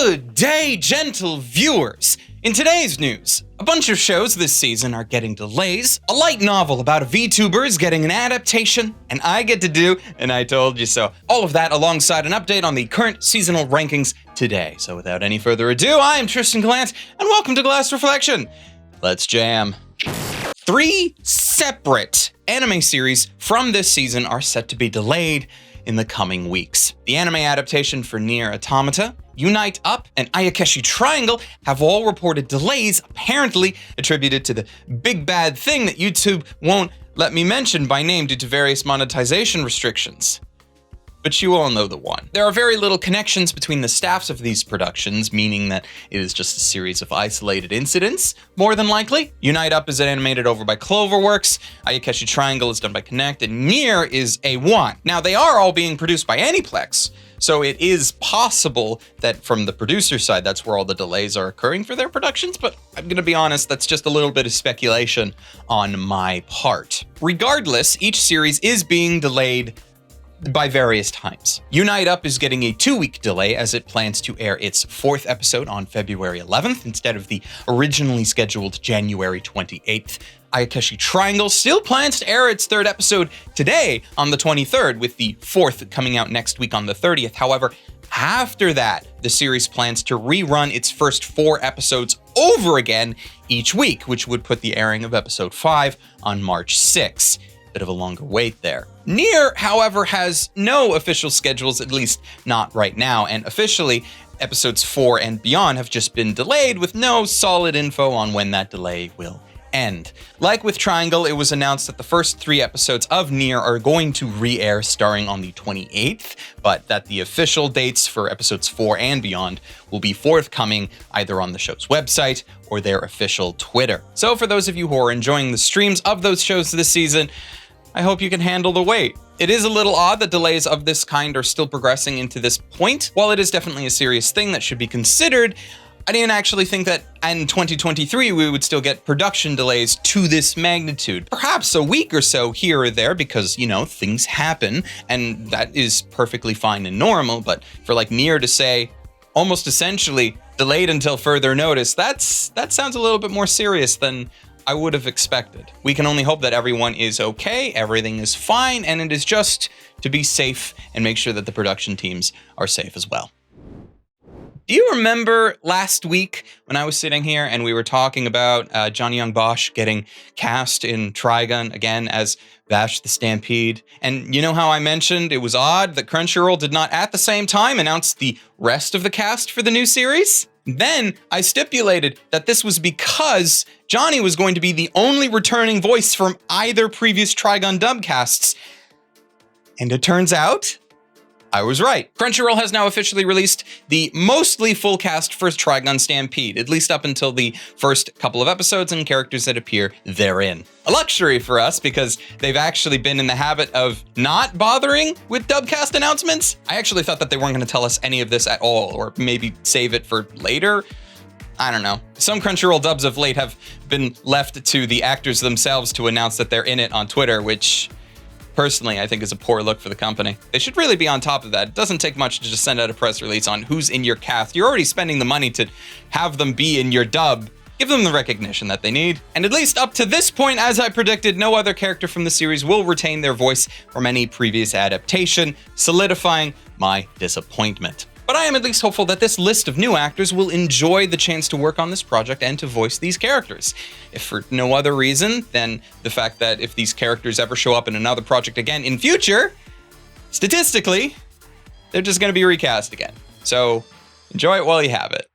Good day, gentle viewers! In today's news, a bunch of shows this season are getting delays, a light novel about a VTuber is getting an adaptation, and I get to do And I Told You So. All of that alongside an update on the current seasonal rankings today. So without any further ado, I'm Tristan Gallant, and welcome to Glass Reflection. Let's jam. 3 separate anime series from this season are set to be delayed in the coming weeks. The anime adaptation for Nier Automata, Unite Up, and Ayakeshi Triangle have all reported delays, apparently attributed to the big bad thing that YouTube won't let me mention by name due to various monetization restrictions. But you all know the one. There are very little connections between the staffs of these productions, meaning that it is just a series of isolated incidents, more than likely. Unite Up is animated over by Cloverworks, Ayakeshi Triangle is done by Connect, and Nier is A1. Now, they are all being produced by Aniplex, so it is possible that from the producer side, that's where all the delays are occurring for their productions, but I'm gonna be honest, that's just a little bit of speculation on my part. Regardless, each series is being delayed by various times. Unite Up is getting a 2-week delay as it plans to air its 4th episode on February 11th instead of the originally scheduled January 28th. Ayakeshi Triangle still plans to air its 3rd episode today on the 23rd, with the 4th coming out next week on the 30th. However, after that, the series plans to rerun its first 4 episodes over again each week, which would put the airing of episode 5 on March 6th. Bit of a longer wait there. Nier, however, has no official schedules, at least not right now, and officially, episodes 4 and beyond have just been delayed with no solid info on when that delay will end. Like with Triangle, it was announced that the first 3 episodes of Nier are going to re-air starting on the 28th, but that the official dates for episodes 4 and beyond will be forthcoming either on the show's website or their official Twitter. So for those of you who are enjoying the streams of those shows this season, I hope you can handle the wait. It is a little odd that delays of this kind are still progressing into this point. While it is definitely a serious thing that should be considered, I didn't actually think that in 2023 we would still get production delays to this magnitude. Perhaps a week or so here or there because, you know, things happen and that is perfectly fine and normal, but for like Nier to say almost essentially delayed until further notice, that sounds a little bit more serious than I would have expected. We can only hope that everyone is okay, everything is fine, and it is just to be safe and make sure that the production teams are safe as well. Do you remember last week when I was sitting here and we were talking about Johnny Young Bosch getting cast in Trigun again as Vash the Stampede? And you know how I mentioned it was odd that Crunchyroll did not at the same time announce the rest of the cast for the new series? Then I stipulated that this was because Johnny was going to be the only returning voice from either previous Trigun dubcasts. And it turns out I was right. Crunchyroll has now officially released the mostly full cast for Trigun Stampede, at least up until the first couple of episodes and characters that appear therein. A luxury for us because they've actually been in the habit of not bothering with dubcast announcements. I actually thought that they weren't going to tell us any of this at all, or maybe save it for later. I don't know. Some Crunchyroll dubs of late have been left to the actors themselves to announce that they're in it on Twitter, which personally, I think is a poor look for the company. They should really be on top of that. It doesn't take much to just send out a press release on who's in your cast. You're already spending the money to have them be in your dub. Give them the recognition that they need. And at least up to this point, as I predicted, no other character from the series will retain their voice from any previous adaptation, solidifying my disappointment. But I am at least hopeful that this list of new actors will enjoy the chance to work on this project and to voice these characters. If for no other reason than the fact that if these characters ever show up in another project again in future, statistically, they're just going to be recast again. So enjoy it while you have it.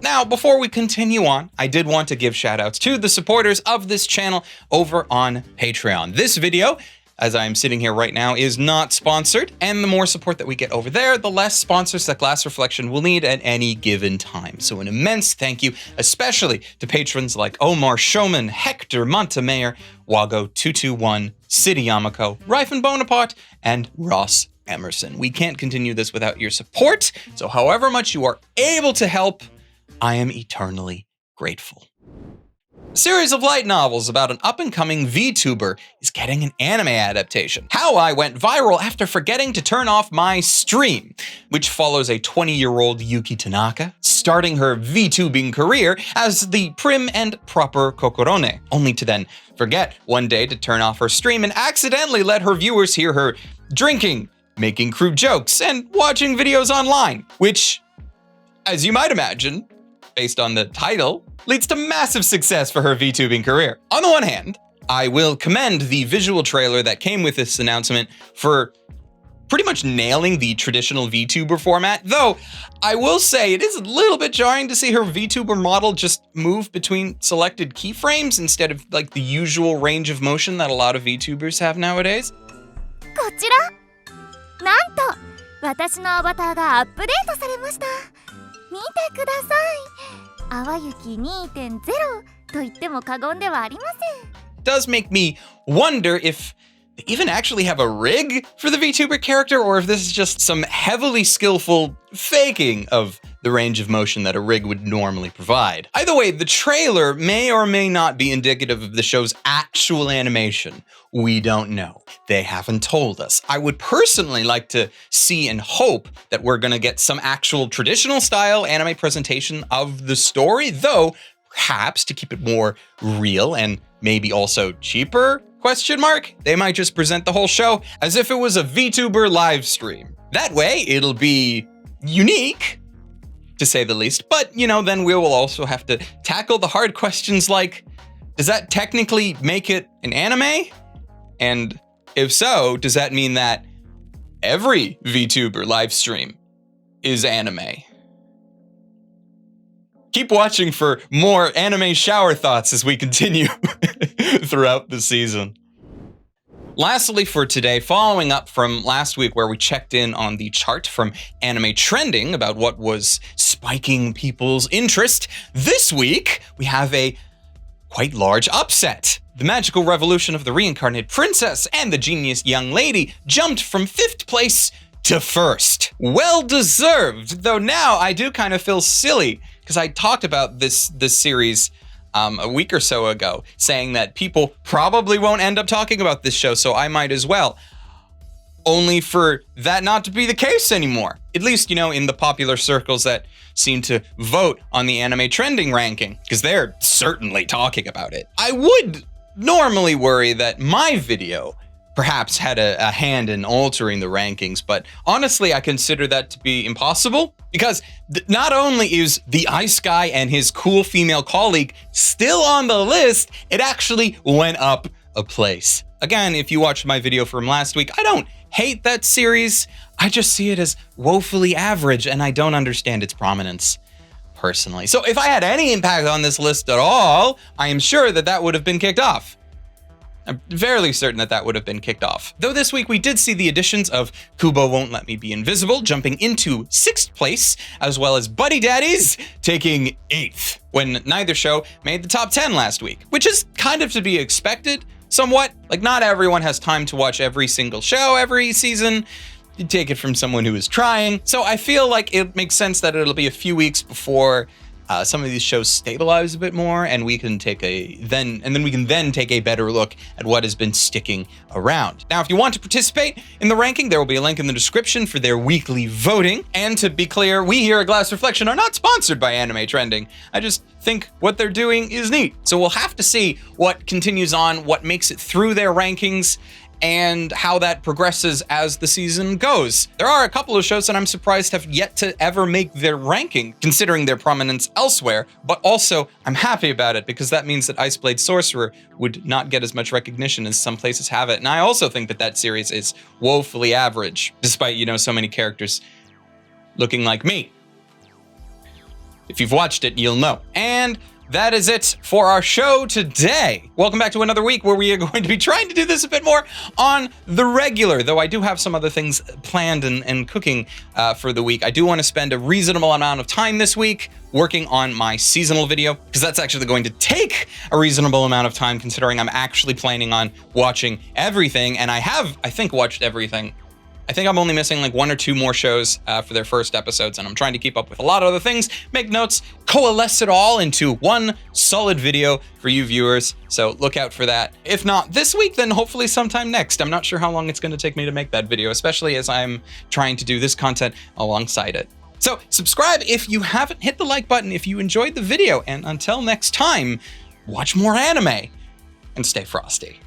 Now, before we continue on, I did want to give shoutouts to the supporters of this channel over on Patreon. This video, as I am sitting here right now, is not sponsored, and the more support that we get over there, the less sponsors that Glass Reflection will need at any given time. So an immense thank you, especially to patrons like Omar Showman, Hector Montemayor, Wago221, City Yamako, Rifen Bonaparte, and Ross Emerson. We can't continue this without your support, so however much you are able to help, I am eternally grateful. A series of light novels about an up-and-coming VTuber is getting an anime adaptation. How I went viral after forgetting to turn off my stream, which follows a 20-year-old Yuki Tanaka starting her VTubing career as the prim and proper Kokorone, only to then forget one day to turn off her stream and accidentally let her viewers hear her drinking, making crude jokes, and watching videos online, which, as you might imagine, based on the title, leads to massive success for her VTubing career. On the one hand, I will commend the visual trailer that came with this announcement for pretty much nailing the traditional VTuber format, though I will say it is a little bit jarring to see her VTuber model just move between selected keyframes instead of like the usual range of motion that a lot of VTubers have nowadays. こちらなんと私のアバターがアップデートされました。見てください。淡雪 2.0 と言っても過言ではありません。 Does make me wonder if they even actually have a rig for the VTuber character, or if this is just some heavily skillful faking of the range of motion that a rig would normally provide. Either way, the trailer may or may not be indicative of the show's actual animation. We don't know. They haven't told us. I would personally like to see and hope that we're gonna get some actual traditional style anime presentation of the story, though perhaps to keep it more real and maybe also cheaper, ? They might just present the whole show as if it was a VTuber live stream. That way, it'll be unique, to say the least, but, you know, then we will also have to tackle the hard questions like, does that technically make it an anime? And if so, does that mean that every VTuber live stream is anime? Keep watching for more anime shower thoughts as we continue throughout the season. Lastly for today, following up from last week where we checked in on the chart from Anime Trending about what was spiking people's interest, this week we have a quite large upset. The magical revolution of the reincarnated princess and the genius young lady jumped from 5th place to 1st. Well deserved, though now I do kind of feel silly because I talked about this series a week or so ago, saying that people probably won't end up talking about this show, so I might as well. Only for that not to be the case anymore. At least, you know, in the popular circles that seem to vote on the Anime Trending ranking, because they're certainly talking about it. I would normally worry that my video perhaps had a hand in altering the rankings, but honestly, I consider that to be impossible because not only is the Ice Guy and his cool female colleague still on the list, it actually went up a place. Again, if you watched my video from last week, I don't hate that series. I just see it as woefully average and I don't understand its prominence personally. So if I had any impact on this list at all, I am sure that that would have been kicked off. I'm fairly certain that that would have been kicked off. Though this week we did see the additions of Kubo Won't Let Me Be Invisible jumping into 6th place, as well as Buddy Daddies taking 8th, when neither show made the top 10 last week, which is kind of to be expected somewhat. Like, not everyone has time to watch every single show every season. You take it from someone who is trying. So I feel like it makes sense that it'll be a few weeks before some of these shows stabilize a bit more, and we can take we can then take a better look at what has been sticking around. Now, if you want to participate in the ranking, there will be a link in the description for their weekly voting. And to be clear, we here at Glass Reflection are not sponsored by Anime Trending. I just think what they're doing is neat. So we'll have to see what continues on, what makes it through their rankings, and how that progresses as the season goes. There are a couple of shows that I'm surprised have yet to ever make their ranking, considering their prominence elsewhere, but also I'm happy about it because that means that Iceblade Sorcerer would not get as much recognition as some places have it. And I also think that that series is woefully average, despite, you know, so many characters looking like me. If you've watched it, you'll know. And that is it for our show today. Welcome back to another week where we are going to be trying to do this a bit more on the regular, though I do have some other things planned and cooking for the week. I do want to spend a reasonable amount of time this week working on my seasonal video, because that's actually going to take a reasonable amount of time considering I'm actually planning on watching everything, and I have, I think, watched everything I think I'm only missing like 1 or 2 more shows for their first episodes, and I'm trying to keep up with a lot of other things, make notes, coalesce it all into one solid video for you viewers. So look out for that. If not this week, then hopefully sometime next. I'm not sure how long it's going to take me to make that video, especially as I'm trying to do this content alongside it. So subscribe if you haven't, hit the like button if you enjoyed the video, and until next time, watch more anime and stay frosty.